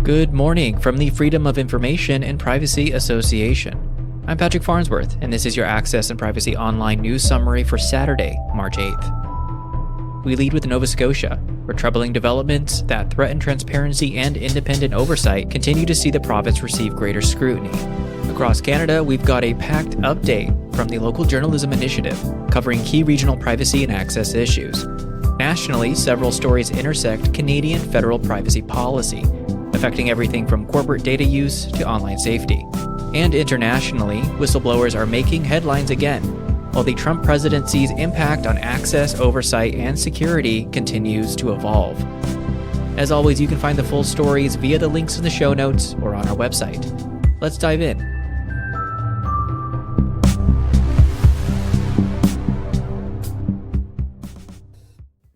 Good morning from the Freedom of Information and Privacy Association. I'm Patrick Farnsworth, and this is your Access and Privacy Online News Summary for Saturday, March 8th. We lead with Nova Scotia, where troubling developments that threaten transparency and independent oversight continue to see the province receive greater scrutiny. Across Canada, we've got a packed update from the Local Journalism Initiative, covering key regional privacy and access issues. Nationally, several stories intersect Canadian federal privacy policy, affecting everything from corporate data use to online safety. And internationally, whistleblowers are making headlines again, while the Trump presidency's impact on access, oversight, and security continues to evolve. As always, you can find the full stories via the links in the show notes or on our website. Let's dive in.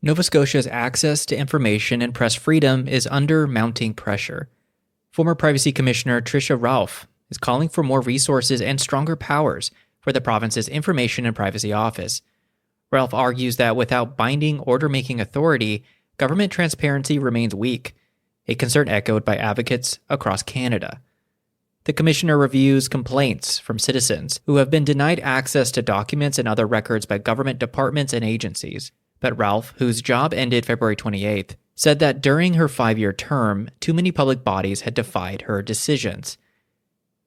Nova Scotia's access to information and press freedom is under mounting pressure. Former Privacy Commissioner Tricia Ralph is calling for more resources and stronger powers for the province's Information and Privacy Office. Ralph argues that without binding order-making authority, government transparency remains weak, a concern echoed by advocates across Canada. The commissioner reviews complaints from citizens who have been denied access to documents and other records by government departments and agencies. But Ralph, whose job ended February 28th, said that during her 5-year term, too many public bodies had defied her decisions.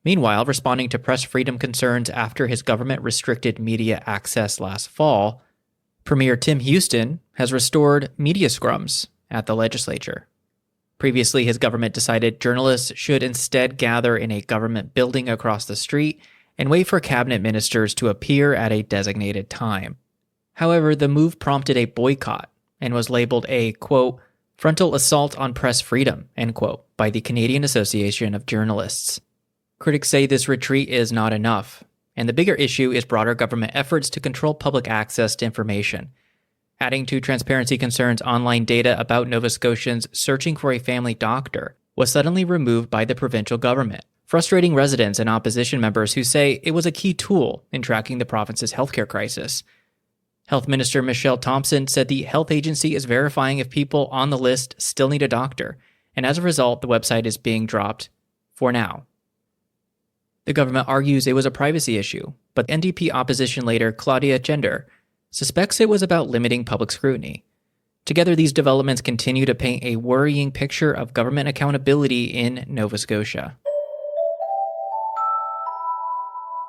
Meanwhile, responding to press freedom concerns after his government restricted media access last fall, Premier Tim Houston has restored media scrums at the legislature. Previously, his government decided journalists should instead gather in a government building across the street and wait for cabinet ministers to appear at a designated time. However, the move prompted a boycott and was labeled a, quote, frontal assault on press freedom, end quote, by the Canadian Association of Journalists. Critics say this retreat is not enough, and the bigger issue is broader government efforts to control public access to information. Adding to transparency concerns, online data about Nova Scotians searching for a family doctor was suddenly removed by the provincial government, frustrating residents and opposition members who say it was a key tool in tracking the province's healthcare crisis. Health Minister Michelle Thompson said the health agency is verifying if people on the list still need a doctor, and as a result, the website is being dropped for now. The government argues it was a privacy issue, but NDP opposition leader Claudia Gender suspects it was about limiting public scrutiny. Together, these developments continue to paint a worrying picture of government accountability in Nova Scotia.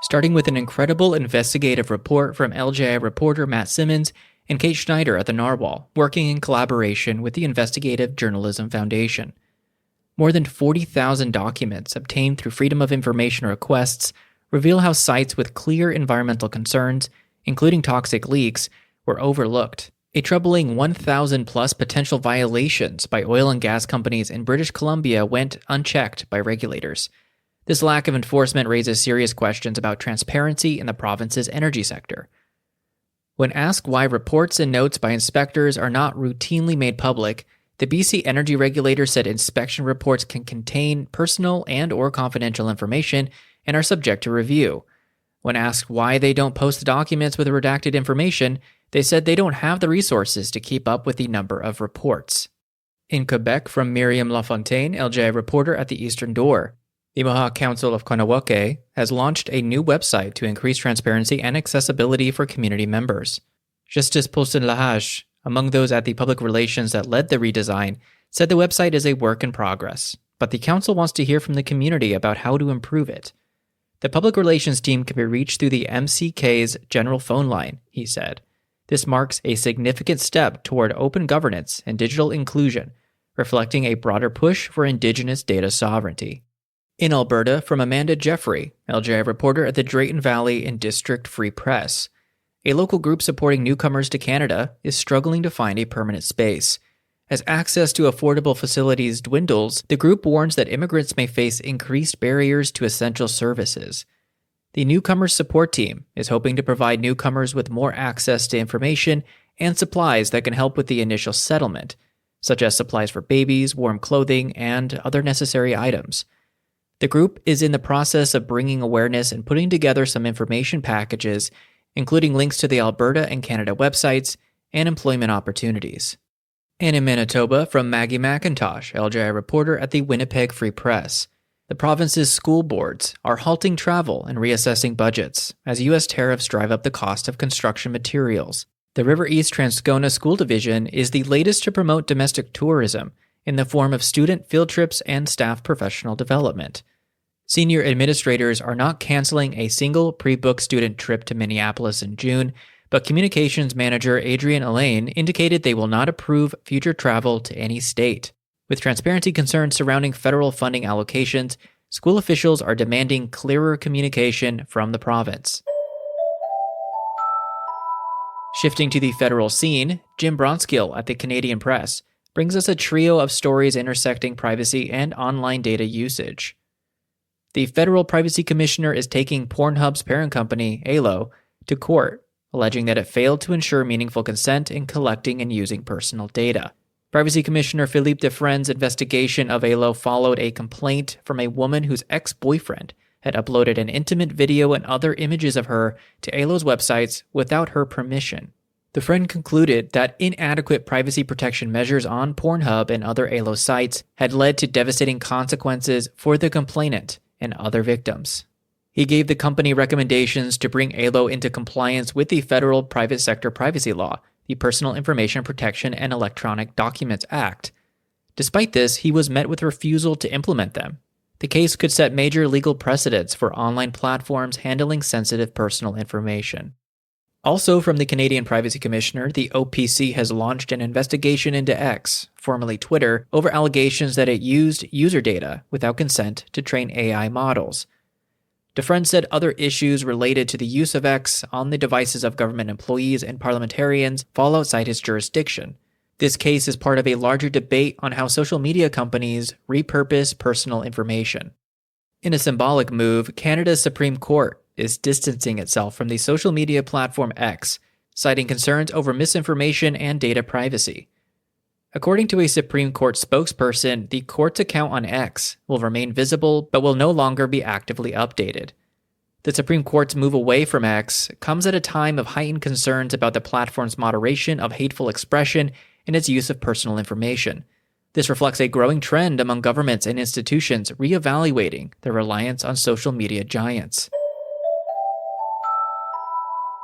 Starting with an incredible investigative report from LJI reporter Matt Simmons and Kate Schneider at the Narwhal, working in collaboration with the Investigative Journalism Foundation. More than 40,000 documents obtained through Freedom of Information requests reveal how sites with clear environmental concerns, including toxic leaks, were overlooked. A troubling 1,000-plus potential violations by oil and gas companies in British Columbia went unchecked by regulators. This lack of enforcement raises serious questions about transparency in the province's energy sector. When asked why reports and notes by inspectors are not routinely made public, the BC Energy Regulator said inspection reports can contain personal and/or confidential information and are subject to review. When asked why they don't post the documents with redacted information, they said they don't have the resources to keep up with the number of reports. In Quebec, from Miriam Lafontaine, LJI reporter at the Eastern Door, the Mohawk Council of Kahnawake has launched a new website to increase transparency and accessibility for community members. Justice Paulson Lahage, among those at the public relations that led the redesign, said the website is a work in progress, but the council wants to hear from the community about how to improve it. The public relations team can be reached through the MCK's general phone line, he said. This marks a significant step toward open governance and digital inclusion, reflecting a broader push for Indigenous data sovereignty. In Alberta, from Amanda Jeffrey, LJI reporter at the Drayton Valley and District Free Press, a local group supporting newcomers to Canada is struggling to find a permanent space. As access to affordable facilities dwindles, the group warns that immigrants may face increased barriers to essential services. The Newcomers Support Team is hoping to provide newcomers with more access to information and supplies that can help with the initial settlement, such as supplies for babies, warm clothing, and other necessary items. The group is in the process of bringing awareness and putting together some information packages, including links to the Alberta and Canada websites and employment opportunities. And in Manitoba, from Maggie McIntosh, LJI reporter at the Winnipeg Free Press. The province's school boards are halting travel and reassessing budgets as U.S. tariffs drive up the cost of construction materials. The River East Transcona School Division is the latest to promote domestic tourism in the form of student field trips and staff professional development. Senior administrators are not canceling a single pre-booked student trip to Minneapolis in June, but communications manager Adrienne Elaine indicated they will not approve future travel to any state. With transparency concerns surrounding federal funding allocations, school officials are demanding clearer communication from the province. Shifting to the federal scene, Jim Bronskill at the Canadian Press brings us a trio of stories intersecting privacy and online data usage. The federal privacy commissioner is taking Pornhub's parent company, Alo, to court, alleging that it failed to ensure meaningful consent in collecting and using personal data. Privacy Commissioner Philippe Dufresne's investigation of Alo followed a complaint from a woman whose ex-boyfriend had uploaded an intimate video and other images of her to Alo's websites without her permission. Dufresne concluded that inadequate privacy protection measures on Pornhub and other Alo sites had led to devastating consequences for the complainant and other victims. He gave the company recommendations to bring Alo into compliance with the federal private sector privacy law, the Personal Information Protection and Electronic Documents Act. Despite this, he was met with refusal to implement them. The case could set major legal precedents for online platforms handling sensitive personal information. Also from the Canadian Privacy Commissioner, the OPC has launched an investigation into X, formerly Twitter, over allegations that it used user data without consent to train AI models. Dufresne said other issues related to the use of X on the devices of government employees and parliamentarians fall outside his jurisdiction. This case is part of a larger debate on how social media companies repurpose personal information. In a symbolic move, Canada's Supreme Court is distancing itself from the social media platform X, citing concerns over misinformation and data privacy. According to a Supreme Court spokesperson, the court's account on X will remain visible but will no longer be actively updated. The Supreme Court's move away from X comes at a time of heightened concerns about the platform's moderation of hateful expression and its use of personal information. This reflects a growing trend among governments and institutions reevaluating their reliance on social media giants.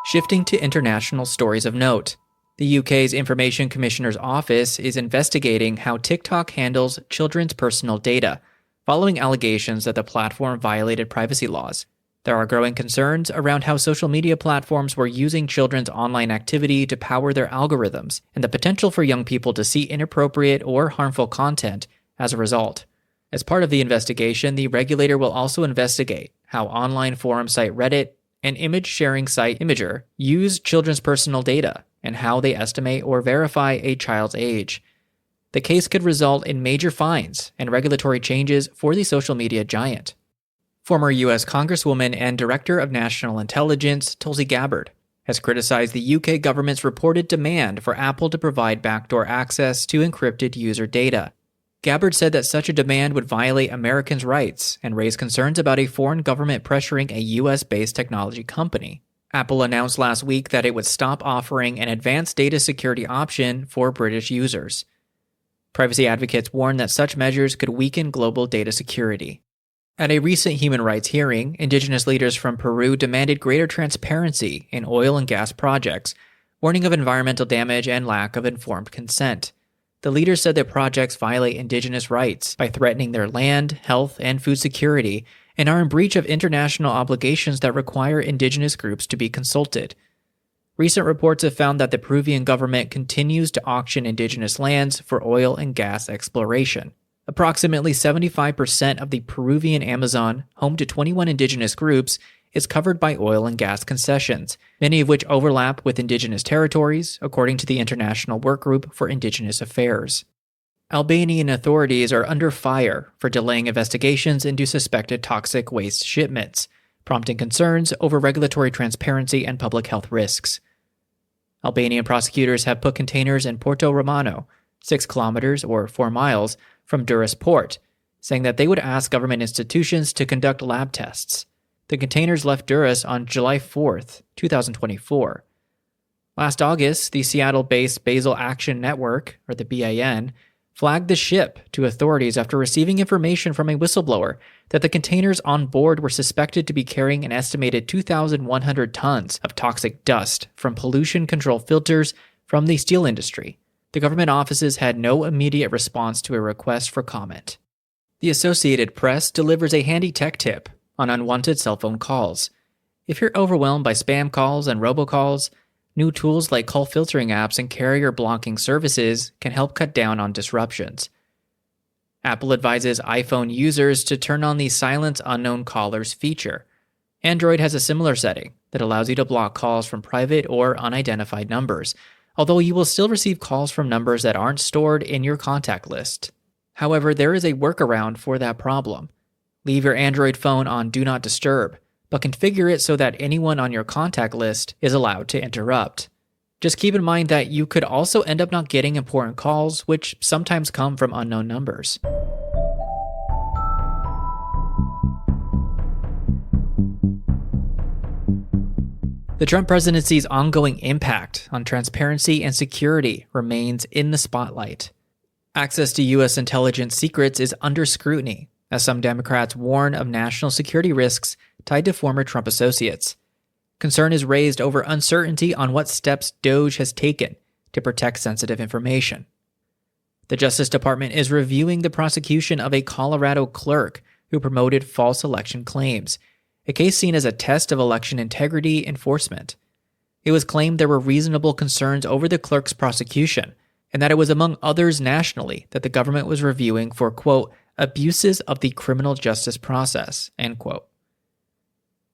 Shifting to international stories of note. The UK's Information Commissioner's Office is investigating how TikTok handles children's personal data, following allegations that the platform violated privacy laws. There are growing concerns around how social media platforms were using children's online activity to power their algorithms, and the potential for young people to see inappropriate or harmful content as a result. As part of the investigation, the regulator will also investigate how online forum site Reddit and image-sharing site Imager use children's personal data and how they estimate or verify a child's age. The case could result in major fines and regulatory changes for the social media giant. Former U.S. Congresswoman and Director of National Intelligence Tulsi Gabbard has criticized the UK government's reported demand for Apple to provide backdoor access to encrypted user data. Gabbard said that such a demand would violate Americans' rights and raise concerns about a foreign government pressuring a US-based technology company. Apple announced last week that it would stop offering an advanced data security option for British users. Privacy advocates warn that such measures could weaken global data security. At a recent human rights hearing, indigenous leaders from Peru demanded greater transparency in oil and gas projects, warning of environmental damage and lack of informed consent. The leaders said that projects violate indigenous rights by threatening their land, health, and food security, and are in breach of international obligations that require indigenous groups to be consulted. Recent reports have found that the Peruvian government continues to auction indigenous lands for oil and gas exploration. Approximately 75% of the Peruvian Amazon, home to 21 indigenous groups, is covered by oil and gas concessions, many of which overlap with indigenous territories, according to the International Workgroup for Indigenous Affairs. Albanian authorities are under fire for delaying investigations into suspected toxic waste shipments, prompting concerns over regulatory transparency and public health risks. Albanian prosecutors have put containers in Porto Romano, 6 kilometers or 4 miles from Durrës port, saying that they would ask government institutions to conduct lab tests. The containers left Durrës on July 4, 2024. Last August, the Seattle-based Basel Action Network, or the BAN, flagged the ship to authorities after receiving information from a whistleblower that the containers on board were suspected to be carrying an estimated 2,100 tons of toxic dust from pollution control filters from the steel industry. The government offices had no immediate response to a request for comment. The Associated Press delivers a handy tech tip on unwanted cell phone calls. If you're overwhelmed by spam calls and robocalls, new tools like call filtering apps and carrier blocking services can help cut down on disruptions. Apple advises iPhone users to turn on the Silence Unknown Callers feature. Android has a similar setting that allows you to block calls from private or unidentified numbers, although you will still receive calls from numbers that aren't stored in your contact list. However, there is a workaround for that problem. Leave your Android phone on Do Not Disturb, but configure it so that anyone on your contact list is allowed to interrupt. Just keep in mind that you could also end up not getting important calls, which sometimes come from unknown numbers. The Trump presidency's ongoing impact on transparency and security remains in the spotlight. Access to U.S. intelligence secrets is under scrutiny, as some Democrats warn of national security risks tied to former Trump associates. Concern is raised over uncertainty on what steps DOJ has taken to protect sensitive information. The Justice Department is reviewing the prosecution of a Colorado clerk who promoted false election claims, a case seen as a test of election integrity enforcement. It was claimed there were reasonable concerns over the clerk's prosecution, and that it was among others nationally that the government was reviewing for, quote, abuses of the criminal justice process, end quote.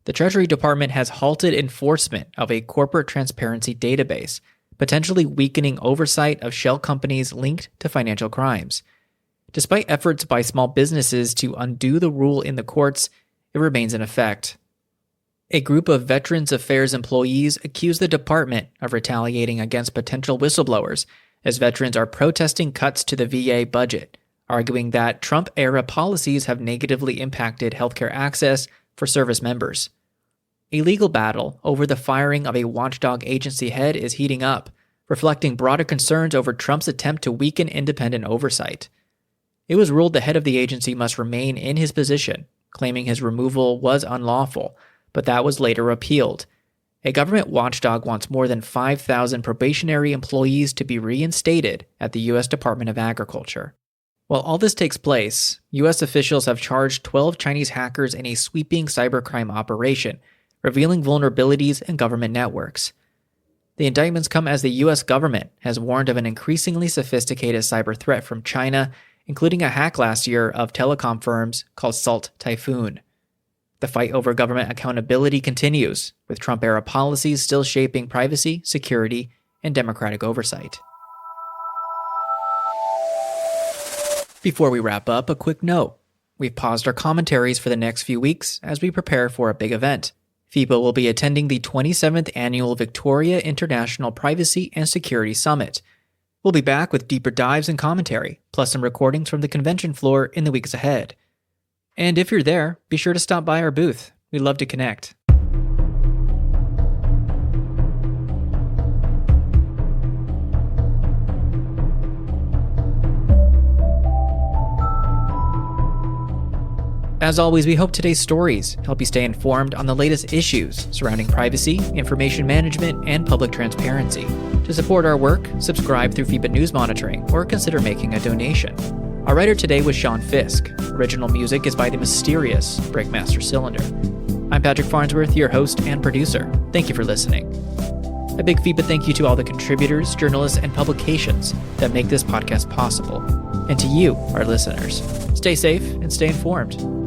The Treasury Department has halted enforcement of a corporate transparency database, potentially weakening oversight of shell companies linked to financial crimes. Despite efforts by small businesses to undo the rule in the courts, it remains in effect. A group of Veterans Affairs employees accuse the department of retaliating against potential whistleblowers as veterans are protesting cuts to the VA budget, arguing that Trump-era policies have negatively impacted healthcare access for service members. A legal battle over the firing of a watchdog agency head is heating up, reflecting broader concerns over Trump's attempt to weaken independent oversight. It was ruled the head of the agency must remain in his position, claiming his removal was unlawful, but that was later appealed. A government watchdog wants more than 5,000 probationary employees to be reinstated at the U.S. Department of Agriculture. While all this takes place, U.S. officials have charged 12 Chinese hackers in a sweeping cybercrime operation, revealing vulnerabilities in government networks. The indictments come as the U.S. government has warned of an increasingly sophisticated cyber threat from China, including a hack last year of telecom firms called Salt Typhoon. The fight over government accountability continues, with Trump-era policies still shaping privacy, security, and democratic oversight. Before we wrap up, a quick note. We've paused our commentaries for the next few weeks as we prepare for a big event. FIPA will be attending the 27th Annual Victoria International Privacy and Security Summit. We'll be back with deeper dives and commentary, plus some recordings from the convention floor in the weeks ahead. And if you're there, be sure to stop by our booth. We'd love to connect. As always, we hope today's stories help you stay informed on the latest issues surrounding privacy, information management, and public transparency. To support our work, subscribe through FIPA News Monitoring or consider making a donation. Our writer today was Sean Fisk. Original music is by the mysterious Breakmaster Cylinder. I'm Patrick Farnsworth, your host and producer. Thank you for listening. A big FIPA thank you to all the contributors, journalists, and publications that make this podcast possible. And to you, our listeners. Stay safe and stay informed.